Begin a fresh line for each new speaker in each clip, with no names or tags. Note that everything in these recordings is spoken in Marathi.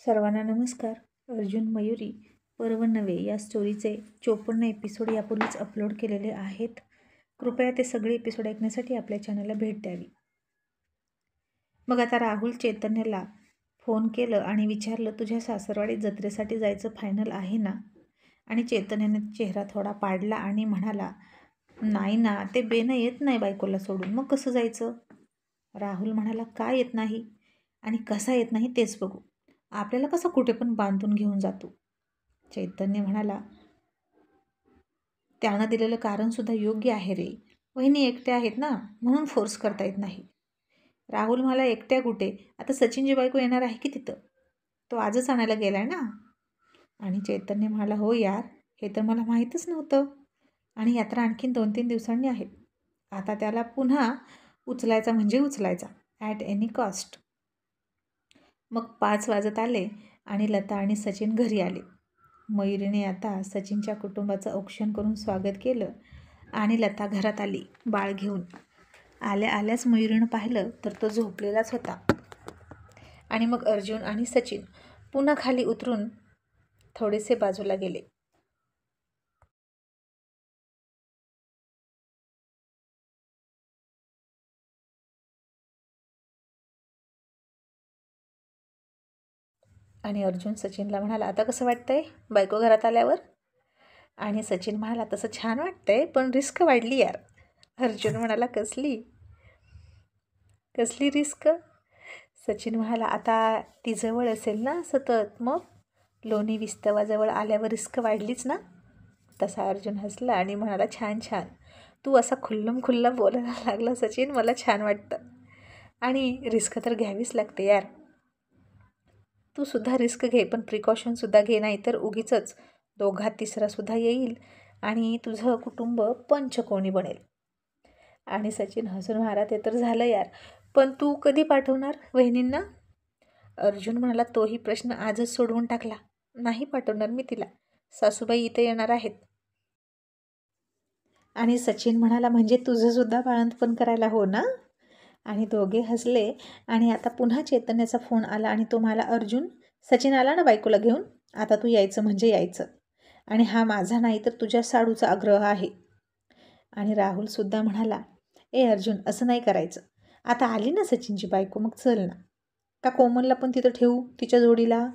सर्वांना नमस्कार. अर्जुन मयुरी पर्व नवे या स्टोरीचे 54 एपिसोड यापूर्वीच अपलोड केलेले आहेत. कृपया ते सगळे एपिसोड ऐकण्यासाठी आपल्या चॅनलला भेट द्यावी. मग आता राहुल चैतन्यला फोन केलं आणि विचारलं, तुझ्या सासरवाडीत जत्रेसाठी जायचं फायनल आहे ना? आणि चैतन्याने चेहरा थोडा पाडला आणि म्हणाला, नाही ना, ते बेनं येत नाही बायकोला सोडून, मग कसं जायचं? राहुल म्हणाला, का येत नाही आणि कसा येत नाही तेच बघू. आपल्याला कसं कुठे पण बांधून घेऊन जातो. चैतन्य म्हणाला, त्यानं दिलेलं कारण सुद्धा योग्य आहे रे. वहिनी एकट्या आहेत ना, म्हणून फोर्स करता येत नाही. राहुल म्हणाला, एकट्या कुठे, आता सचिनची बायको येणार आहे की तिथं, तो आजच आणायला गेलाय ना. आणि चैतन्य म्हणाला, हो यार, हे तर मला माहीतच नव्हतं. आणि यात्रा आणखीन 2-3 दिवसांनी आहे. आता त्याला पुन्हा उचलायचा म्हणजे उचलायचा, ॲट एनी कॉस्ट. मग 5 वाजत आले आणि लता आणि सचिन घरी आले. मयुरीने आता सचिनच्या कुटुंबाचं औक्षण करून स्वागत केलं आणि लता घरात आली बाळ घेऊन. आल्या आल्याच मयुरीनं पाहिलं तर तो झोपलेलाच होता. आणि मग अर्जुन आणि सचिन पुन्हा खाली उतरून थोडेसे बाजूला गेले. आणि अर्जुन सचिनला म्हणाला, आता कसं वाटतंय बायको घरात आल्यावर? आणि सचिन म्हणाला, तसं छान वाटतंय, पण रिस्क वाढली यार. अर्जुन म्हणाला, कसली रिस्क? सचिन म्हणाला, आता ती जवळ असेल ना सतत, मग लोणी विस्तवाजवळ आल्यावर रिस्क वाढलीच ना. तसा अर्जुन हसला आणि म्हणाला, छान, तू असा खुल्लम खुल्ला बोलायला लागला सचिन, मला छान वाटतं. आणि रिस्क तर घ्यावीच लागते यार. तू सुद्धा रिस्क घे, पण प्रिकॉशनसुद्धा घे, नाही तर उगीचच दोघात तिसरासुद्धा येईल आणि तुझं कुटुंब पंचकोणी बनेल. आणि सचिन हसून म्हणाला, ते तर झालं यार, पण तू कधी पाठवणार वहिनींना? अर्जुन म्हणाला, तोही प्रश्न आजच सोडवून टाकला. नाही पाठवणार मी तिला, सासूबाई इथे येणार आहेत. आणि सचिन म्हणाला, म्हणजे तुझंसुद्धा बाळंतपण करायला, हो ना? आणि दोघे हसले. आणि आता पुन्हा चैतन्याचा फोन आला आणि तो म्हणाला, अर्जुन, सचिन आला ना बायकोला घेऊन, आता तू यायचं म्हणजे यायचं. आणि हा माझा नाही तर तुझ्या साडूचा आग्रह आहे. आणि राहुलसुद्धा म्हणाला, ए अर्जुन, असं नाही करायचं. आता आली ना सचिनची बायको, मग चल ना. का कोमलला पण तिथं ठेवू तिच्या जोडीला?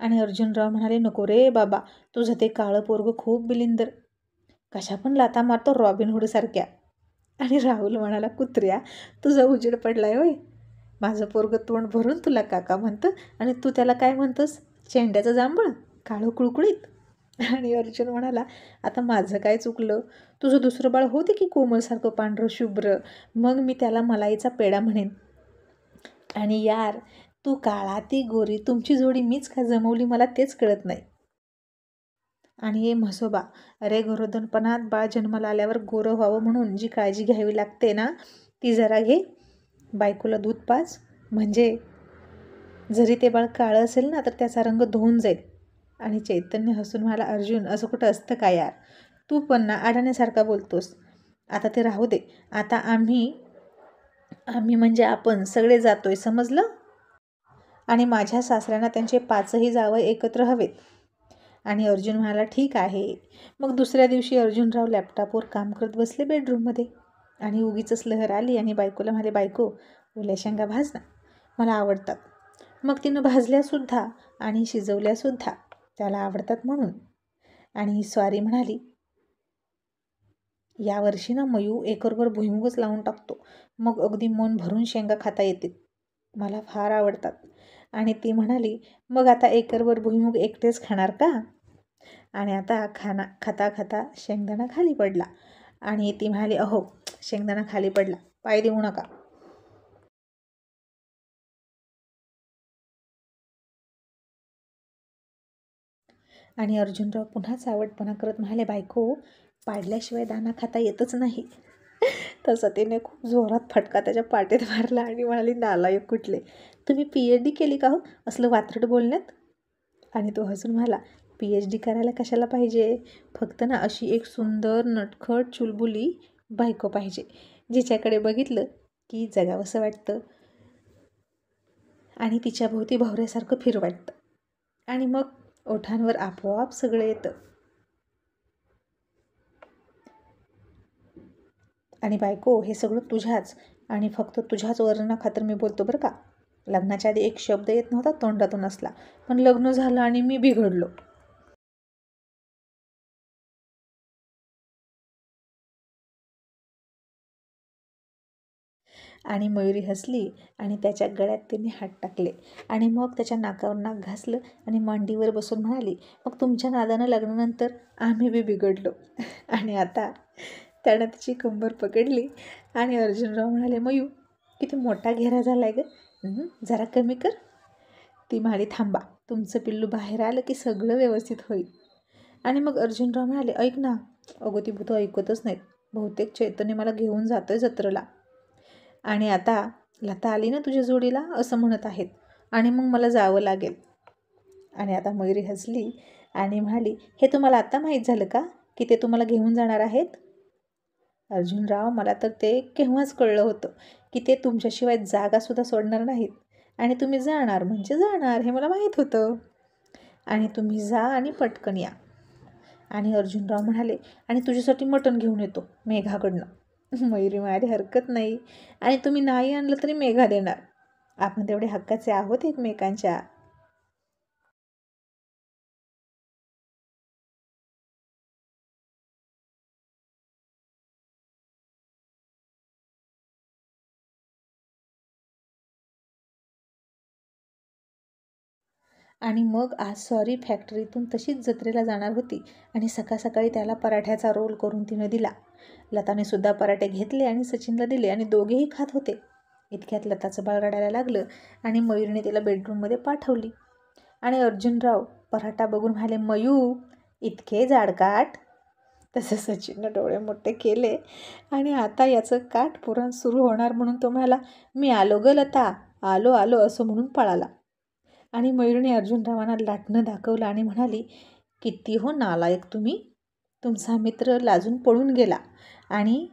आणि अर्जुनराव म्हणाले, नको रे बाबा, तुझं ते काळं पोरगं खूप बिलिंदर, कशा पण लाथा मारतो रॉबिनहूडसारख्या. आणि राहुल म्हणाला, कुत्र्या, तुझा उजेड पडलाय होय. माझं पोरगं तोंड भरून तुला काका म्हणतं आणि तू त्याला काय म्हणतोस, चेंड्याचं जांभळ, काळं कुळकुळीत. आणि अर्जुन म्हणाला, आता माझं काय चुकलं? तुझं दुसरं बाळ होते की कोमलसारखं पांढरं शुभ्र, मग मी त्याला मलाईचा पेढा म्हणेन. आणि यार, तू काळा ती गोरी, तुमची जोडी मीच का जमवली, मला तेच कळत नाही. आणि हे म्हसोबा, अरे गरोदरपणात बाळ जन्माला आल्यावर गोरं व्हावं म्हणून जी काळजी घ्यावी लागते ना, ती जरा घे. बायकोला दूध पाज, म्हणजे जरी ते बाळ काळं असेल ना तर त्याचा रंग धुवून जाईल. आणि चैतन्य हसून म्हणाला, अर्जुन, असं कुठं असतं का यार, तू पण ना अडाण्यासारखा बोलतोस. आता ते राहू दे. आता आम्ही म्हणजे आपण सगळे जातोय, समजलं? आणि माझ्या सासऱ्यांना त्यांचे 5ही जावई एकत्र हवेत. आणि अर्जुन म्हणाला, ठीक आहे. मग दुसऱ्या दिवशी अर्जुनराव लॅपटॉपवर काम करत बसले बेडरूममध्ये. आणि उगीचच लहर आली आणि बायकोला म्हणाले, बायको, ओल्या शेंगा भाज ना, मला आवडतात. मग तिनं भाजल्यासुद्धा आणि शिजवल्यासुद्धा, त्याला आवडतात म्हणून. आणि स्वारी म्हणाली, यावर्षी ना मयू एकरभर भुईमुगच लावून टाकतो, मग अगदी मन भरून शेंगा खाता येतील, मला फार आवडतात. आणि ती म्हणाली, मग आता एकरभर भुईमुग एकटेच खाणार का? आणि आता खाता खाता शेंगदाणा खाली पडला. आणि ती म्हणाली, अहो, शेंगदाणा खाली पडला, पाय देऊ नका. आणि अर्जुनराव पुन्हा चावटपणा करत म्हणाले, बायको, पाडल्याशिवाय दाणा खाता येतच नाही. तसं तिने खूप जोरात फटका त्याच्या पाठीत मारला आणि म्हणाली, नालायक कुठले, तुम्ही PhD केली का हो असलं वात्रट बोलण्यात? आणि तो हसून म्हणाला, PhD करायला कशाला पाहिजे, फक्त ना अशी एक सुंदर नटखट चुलबुली बायको पाहिजे, जिच्याकडे बघितलं की जगावंसं वाटतं आणि तिच्याभोवती भवऱ्यासारखं वाटतं आणि मग ओठांवर आपोआप सगळं येतं. आणि बायको, हे सगळं तुझ्याच आणि फक्त तुझ्याच वर्णनाखातर मी बोलतो बरं का. लग्नाच्या आधी एक शब्द येत नव्हता तोंडातून असला, पण लग्न झालं आणि मी बिघडलो. आणि मयुरी हसली आणि त्याच्या गळ्यात तिने हात टाकले आणि मग त्याच्या नाकावर नाक घासलं आणि मांडीवर बसून म्हणाली, मग तुमच्या नादानं लग्नानंतर आम्ही बी बिघडलो. आणि आता त्यानं तिची कंबर पकडली आणि अर्जुनराव म्हणाले, मयू किती मोठा घेरा झाला आहे गं, जरा कमी कर. ती म्हणाली, थांबा, तुमचं पिल्लू बाहेर आलं की सगळं व्यवस्थित होईल. आणि मग अर्जुनराव म्हणाले, ऐक ना. अगो ती भूतं ऐकतच नाहीत, बहुतेक चैतन्य मला घेऊन जातोय जत्रेला आणि आता लता आली ना तुझ्या जोडीला असं म्हणत आहेत आणि मग मला जावं लागेल. आणि आता मयुरी हसली आणि म्हणाली, हे तुम्हाला आता माहीत झालं का की ते तुम्हाला घेऊन जाणार आहेत? अर्जुनराव, मला तर ते केव्हाच कळलं होतं की ते तुमच्याशिवाय जागासुद्धा सोडणार नाहीत आणि तुम्ही जाणार म्हणजे जाणार हे मला माहीत होतं. आणि तुम्ही जा आणि पटकन या. आणि अर्जुनराव म्हणाले, आणि तुझ्यासाठी मटण घेऊन येतो मेघाकडनं. मयुरी म्हणाली, हरकत नाही, आणि तुम्ही नाही आणलं तरी मेघा देणार, आपण तेवढे हक्काचे आहोत एकमेकांच्या. आणि मग आज सॉरी फॅक्टरीतून तशीच जत्रेला जाणार होती आणि सकाळ सकाळी त्याला पराठ्याचा रोल करून तिनं दिला. लताने सुद्धा पराठे घेतले आणि सचिनला दिले आणि दोघेही खात होते. इतक्यात लताचं बाळ रडायला लागलं आणि मयूरने तिला बेडरूममध्ये पाठवली. आणि अर्जुनराव पराठा बघून म्हणाले, मयू इतके जाडकाठ. तसं सचिननं डोळे मोठे केले आणि आता याचं काठ पुराण सुरू होणार म्हणून तो म्हणाला, मी आलो ग लता, आलो आलो असं म्हणून पळाला. आणि मयूरने अर्जुनरावांना लाटणं दाखवलं आणि म्हणाली, किती हो नालायक तुम्ही, तुमचा मित्र लाजून पळून गेला आणि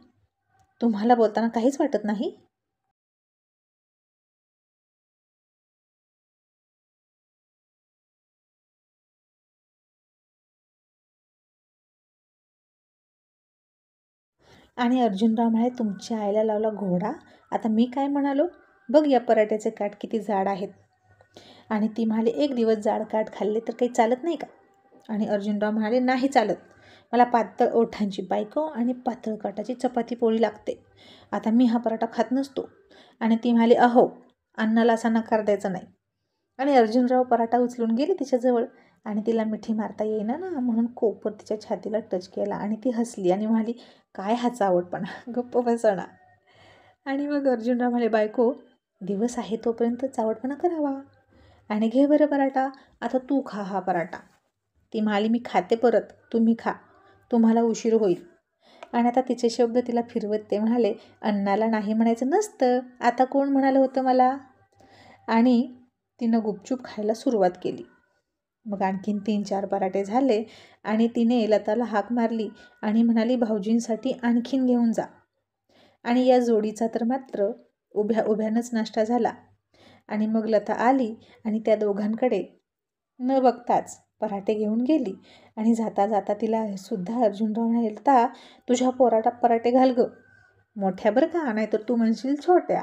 तुम्हाला बोलताना काहीच वाटत नाही. आणि अर्जुनराव म्हणाले, तुमच्या आईला लावला घोडा, आता मी काय म्हणालो, बघ या पराठ्याचे काठ किती जाड आहेत. आणि ती म्हणाली, एक दिवस जाड काठ खाल्ले तर काही चालत नाही का? आणि अर्जुनराव म्हणाले, नाही चालत, मला पातळ ओठांची बायको आणि पातळ काठाची चपाती पोळी लागते, आता मी हा पराठा खात नसतो. आणि ती म्हणाली, अहो, अन्नाला असा नकार द्यायचा नाही. आणि अर्जुनराव पराठा उचलून गेले तिच्याजवळ आणि तिला मिठी मारता येईना ना म्हणून कोपर तिच्या छातीला टच केला आणि ती हसली आणि म्हणाली, काय हा चावटपणा, गप्प बसणा. आणि मग अर्जुनराव म्हणाले, बायको दिवस आहे तोपर्यंत चावटपणा करावा आणि घे बरं पराठा, आता तू खा हा पराठा. ती म्हणाली, मी खाते परत, तुम्ही खा, तुम्हाला उशीर होईल. आणि आता तिचे शब्द तिला फिरवत ते म्हणाले, अन्नाला नाही म्हणायचं नसतं, आता कोण म्हणालं होतं मला. आणि तिनं गुपचूप खायला सुरुवात केली. मग आणखीन 3-4 पराठे झाले आणि तिने लताला हाक मारली आणि म्हणाली, भाऊजींसाठी आणखीन घेऊन जा. आणि या जोडीचा तर मात्र उभ्या उभ्यानंच नाश्ता झाला. आणि मग लता आली आणि त्या दोघांकडे न बघताच पराठे घेऊन गेली आणि जाता जाता तिला सुद्धा अर्जुनराव म्हणाले, लता तुझ्या पराठे घाल ग, मोठ्या बरं का, नाही तर तू म्हणशील छोट्या.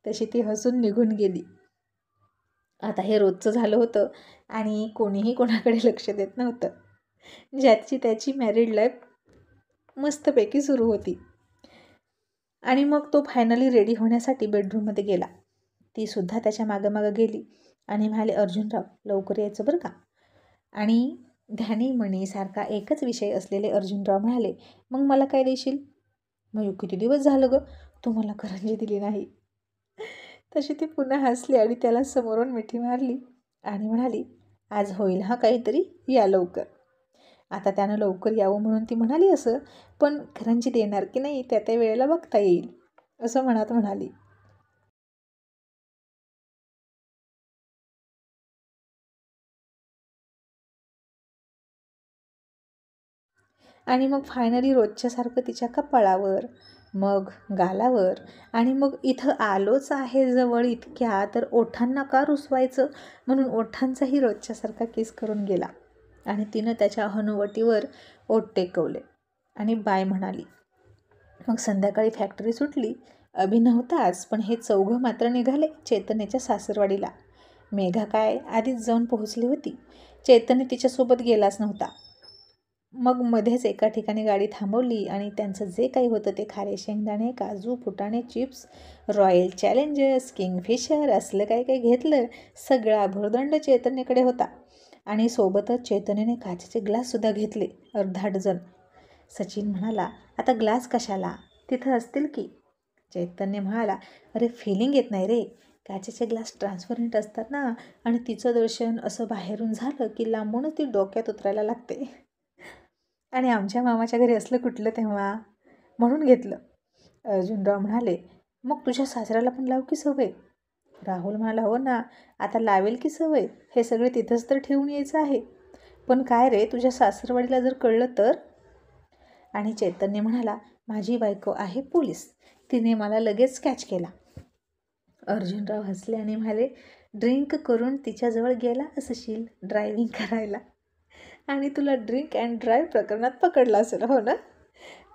तशी ती हसून निघून गेली. आता हे रोजचं झालं होतं आणि कोणीही कोणाकडे लक्ष देत नव्हतं. ज्याची त्याची मॅरिड लाईफ मस्तपैकी सुरू होती. आणि मग तो फायनली रेडी होण्यासाठी बेडरूममध्ये गेला. ती सुद्धा त्याच्या मागं मागं गेली आणि म्हणाले, अर्जुनराव लवकर यायचं बरं का. आणि ध्यानी मणीसारखा एकच विषय असलेले अर्जुनराव म्हणाले, मग मला काय देशील? मग किती दिवस झालं ग तू मला करंजी दिली नाही. तशी ती पुन्हा हसली आणि त्याला समोरून मिठी मारली आणि म्हणाली, आज होईल हा काहीतरी, या लवकर. आता त्यानं लवकर यावं म्हणून ती म्हणाली असं, पण करंजी देणार की नाही त्या वेळेला बघता येईल, असं म्हणत म्हणाली. आणि मग फायनली रोजच्यासारखं तिच्या कपाळावर, मग गालावर, आणि मग इथं आलोच आहे जवळ इतक्या तर ओठांना का रुसवायचं म्हणून ओठांचाही रोजच्यासारखा किस करून गेला. आणि तिनं त्याच्या हनुवटीवर ओठ टेकवले आणि बाय म्हणाली. मग संध्याकाळी फॅक्टरी सुटली. अभि नव्हताच, पण हे चौघं मात्र निघाले चैतन्याच्या सासरवाडीला. मेघा काय आधीच जाऊन पोहोचली होती. चैतन्य तिच्यासोबत गेलाच नव्हता. मग मध्येच एका ठिकाणी गाडी थांबवली आणि त्यांचं जे काही होतं ते खारे शेंगदाणे, काजू, फुटाणे, चिप्स, रॉयल चॅलेंजर्स, किंगफिशर असलं काही काही घेतलं. सगळा भुर्दंड चैतन्याकडे होता. आणि सोबतच चैतन्याने काचेचे ग्लाससुद्धा घेतले, अर्धा डझन. सचिन म्हणाला, आता ग्लास कशाला, तिथं असतील की. चैतन्य म्हणाला, अरे फिलिंग येत नाही रे. काचेचे ग्लास ट्रान्सपरंट असतात ना, आणि तिचं दर्शन असं बाहेरून झालं की लांबूनच ती डोक्यात उतरायला लागते. आणि आमच्या मामाच्या घरी असलं कुठलं तेव्हा, म्हणून घेतलं. अर्जुनराव म्हणाले, मग तुझ्या सासऱ्याला पण लाव की सवय. राहुल म्हणाला, हो ना, आता लावेल की सवय. हे सगळे तिथंच तर ठेवून यायचं आहे. पण काय रे, तुझ्या सासरवाडीला जर कळलं तर. आणि चैतन्य म्हणाला, माझी बायको आहे पोलीस, तिने मला लगेच कॅच केला. अर्जुनराव हसले आणि म्हणाले, ड्रिंक करून तिच्याजवळ गेला असशील ड्रायव्हिंग करायला, आणि तुला ड्रिंक अँड ड्राईव्ह प्रकरणात पकडला असेल, हो ना.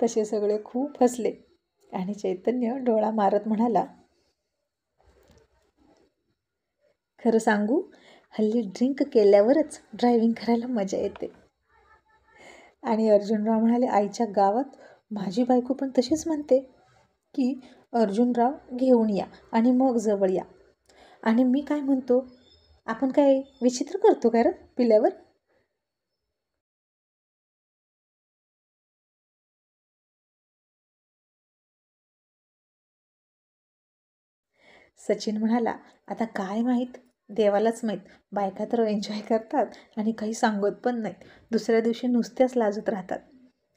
तसे सगळे खूप हसले. आणि चैतन्य डोळा मारत म्हणाला, खरं सांगू, हल्ली ड्रिंक केल्यावरच ड्रायव्हिंग करायला मजा येते. आणि अर्जुनराव म्हणाले, आईच्या गावात माझी बायको पण तशीच म्हणते की अर्जुनराव घेऊन या आणि मग जवळ या. आणि मी काय म्हणतो, आपण काय विचित्र करतो काय रं पिल्यावर. सचिन म्हणाला, आता काय माहीत, देवालाच माहीत. बायका तर एन्जॉय करतात आणि काही सांगत पण नाहीत. दुसऱ्या दिवशी नुसत्याच लाजत राहतात.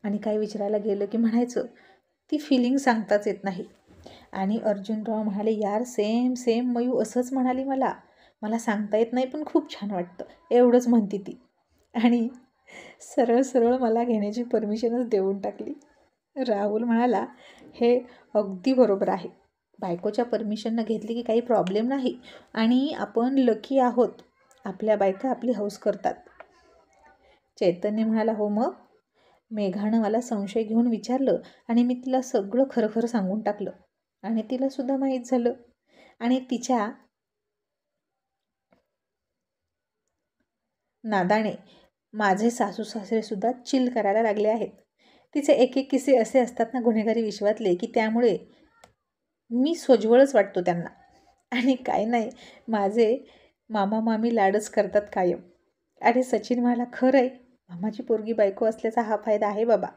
आणि काही विचारायला गेलं की म्हणायचं, ती फिलिंग सांगताच येत नाही. आणि अर्जुनराव म्हणाले, यार सेम सेम मयू असंच म्हणाली मला. मला सांगता येत नाही पण खूप छान वाटतं, एवढंच म्हणती ती. आणि सरळ सरळ मला घेण्याची परमिशनच देऊन टाकली. राहुल म्हणाला, हे अगदी बरोबर आहे. बायकोच्या परमिशननं घेतली की काही प्रॉब्लेम नाही. आणि आपण लकी आहोत, आपल्या बायका आपली हौस करतात. चैतन्य म्हणाला, हो मग. मेघानं मला संशय घेऊन विचारलं आणि मी तिला सगळं खरं खरं सांगून टाकलं. आणि तिलासुद्धा माहीत झालं. आणि तिच्या नादाने माझे सासू सासरेसुद्धा चिल करायला लागले आहेत. तिचे एक एक किस्से असे असतात ना गुन्हेगारी विश्वातले, की त्यामुळे मी सोज्वळच वाटतो त्यांना. आणि काय नाही, माझे मामा मामी लाडच करतात कायम. आणि सचिन म्हणाला, खरं आहे, मामाची पोरगी बायको असल्याचा हा फायदा आहे बाबा.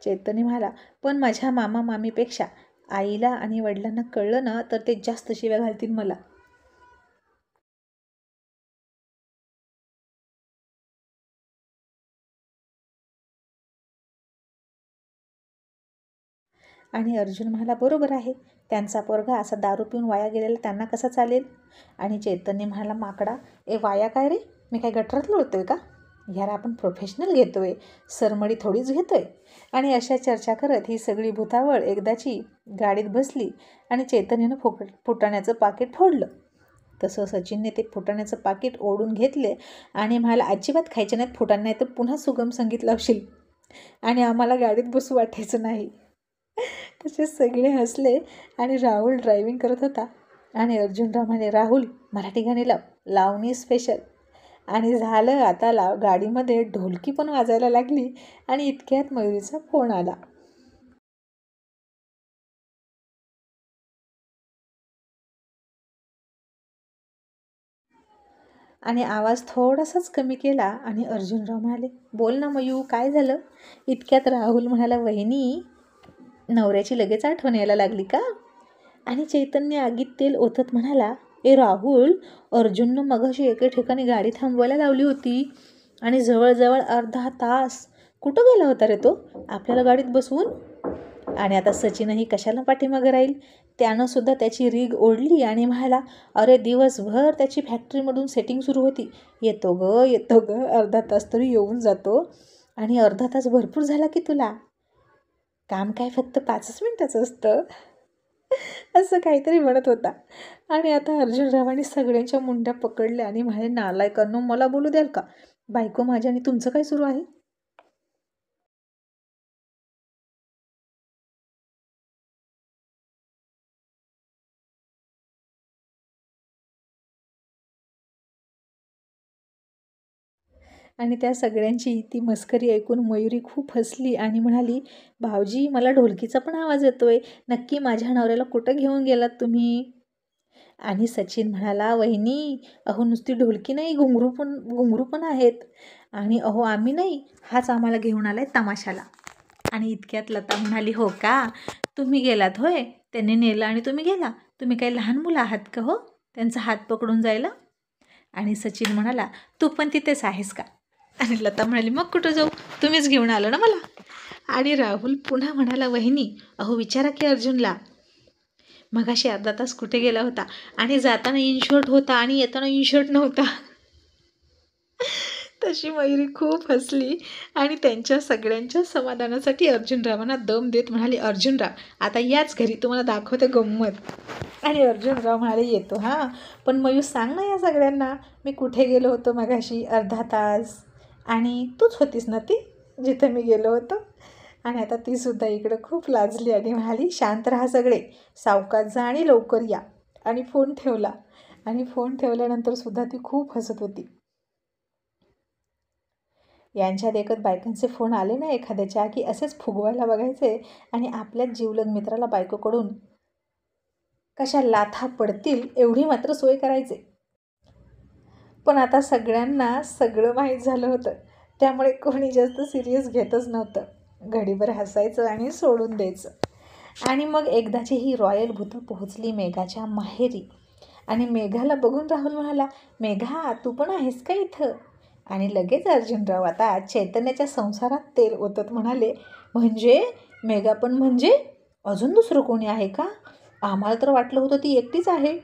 चैतन्य म्हणाला, पण माझ्या मामा मामीपेक्षा आईला आणि वडिलांना कळलं ना तर ते जास्त शिव्या घालतील मला. आणि अर्जुन म्हणाला, बरोबर आहे, त्यांचा पोरगा असा दारू पिऊन वाया गेलेला त्यांना कसा चालेल. आणि चैतन्य म्हणाला, माकडा, वाया काय रे, मी काय गटरात लोळतोय का. यार आपण प्रोफेशनल घेतोय, सरमडी थोडीच घेतोय. आणि अशा चर्चा करत ही सगळी भुतावळ एकदाची गाडीत बसली आणि चैतन्यानं फुटाण्याचं पाकिट फोडलं. तसं सचिनने ते फुटाण्याचं पाकिट ओढून घेतले आणि म्हणाला, अजिबात खायचे नाहीत फुटाणे, नाही तर पुन्हा सुगम संगीत लावशील आणि आम्हाला गाडीत बसू वाटायचं नाही. तसे सगळे हसले. आणि राहुल ड्रायव्हिंग करत होता. आणि अर्जुनराव म्हणे, राहुल मराठी गाणी लाव, लावणी स्पेशल. आणि झालं, आता गाडीमध्ये ढोलकी पण वाजायला लागली. आणि इतक्यात मयुरीचा फोन आला. आणि आवाज थोडासाच कमी केला आणि अर्जुनराव म्हणाले, बोल ना मयू, काय झालं. इतक्यात राहुल म्हणाला, वहिनी, नवऱ्याची लगेच आठवण यायला लागली का. आणि चैतन्य आगीत तेल ओतत म्हणाला, राहुल, अर्जुननं मगाशी एके ठिकाणी गाडी थांबवायला लावली होती आणि जवळजवळ अर्धा तास कुठं गेला होता रे तो, आपल्याला गाडीत बसवून. आणि आता सचिनही कशाला पाठीमागं राहील, त्यानंसुद्धा त्याची रीग ओढली आणि म्हणाला, अरे दिवसभर त्याची फॅक्टरीमधून सेटिंग सुरू होती, येतो ग अर्धा तास तरी येऊन जातो. आणि अर्धा तास भरपूर झाला की तुला, काम काय फक्त 5 मिनिटाचं असतं, असं काहीतरी म्हणत होता. आणि आता अर्जुनरावांनी सगळ्यांच्या मुंड्या पकडल्या आणि म्हणाले, नालायकांनो, मला बोलू द्याल का? बायको माझी आणि तुमचं काय सुरू आहे? आणि त्या सगळ्यांची ती मस्करी ऐकून मयुरी खूप हसली आणि म्हणाली, भाऊजी, मला ढोलकीचा पण आवाज येतोय. नक्की माझ्या नवऱ्याला कुठं घेऊन गेलात तुम्ही? आणि सचिन म्हणाला, वहिनी, अहो नुसती ढोलकी नाही, घुंगरू पण आहेत. आणि अहो आम्ही नाही, हाच आम्हाला घेऊन आलाय तमाशाला. आणि इतक्यात लता म्हणाली, हो का, तुम्ही गेलात होय, त्यांनी नेलं आणि तुम्ही गेला. तुम्ही काही लहान मुलं आहात का हो, त्यांचा हात पकडून जायला? आणि सचिन म्हणाला, तू पण तिथेच आहेस का? आणि लता म्हणाली, मग कुठं जाऊ, तुम्हीच घेऊन आलं ना मला. आणि राहुल पुन्हा म्हणाला, वहिनी, अहो विचारा की अर्जुनला, मगाशी अर्धा तास कुठे गेला होता, आणि जाताना इनशर्ट होता आणि येताना इनशर्ट नव्हता. तशी मयुरी खूप हसली आणि त्यांच्या सगळ्यांच्या समाधानासाठी अर्जुनरावांना दम देत म्हणाली, अर्जुनराव, आता याच घरी तुम्हाला दाखवते गंमत. आणि अर्जुनराव म्हणाले, येतो हां, पण मयूर सांग ना या सगळ्यांना, मी कुठे गेलो होतो मगाशी अर्धा तास, आणि तूच होतीस ना ती जिथं मी गेलो होतो. आणि आता तीसुद्धा इकडं खूप लाजली आणि म्हणाली, शांत राहा सगळे, सावकाश जा आणि लवकर या. आणि फोन ठेवला. आणि फोन ठेवल्यानंतर सुद्धा ती खूप हसत होती. यांच्या देखत बायकांचे फोन आले ना एखाद्याच्या, की असेच फुगवायला बघायचे आणि आपल्याच जीवलग मित्राला बायकोकडून कशा लाथा पडतील एवढी मात्र सोय करायचे. पण आता सगळ्यांना सगळं माहीत झालं होतं, त्यामुळे कोणी जास्त सिरियस घेतच नव्हतं. घडीभर हसायचं आणि सोडून द्यायचं. आणि मग एकदाची ही रॉयल भूतं पोहोचली मेघाच्या माहेरी. आणि मेघाला बघून राहुल म्हणाला, मेघा, तू पण आहेस का इथं? आणि लगेच अर्जुनराव आता चैतन्याच्या संसारात तेल ओतत म्हणाले, म्हणजे मेघा पण म्हणजे अजून दुसरं कोणी आहे का? आम्हाला तर वाटलं होतं ती एकटीच आहे.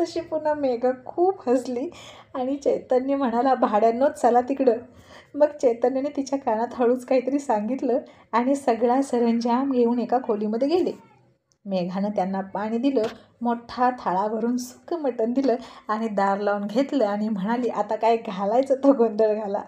तशी पुन्हा मेघा खूप हसली आणि चैतन्य म्हणाला, भाड्यांनोच चला तिकडं. मग चैतन्याने तिच्या कानात हळूच काहीतरी सांगितलं आणि सगळा सरंजाम घेऊन एका खोलीमध्ये गेले. मेघानं त्यांना पाणी दिलं, मोठा थाळा भरून सुक्कं मटण दिलं आणि दार लावून घेतलं आणि म्हणाली, आता काय घालायचं तो गोंधळ घाला.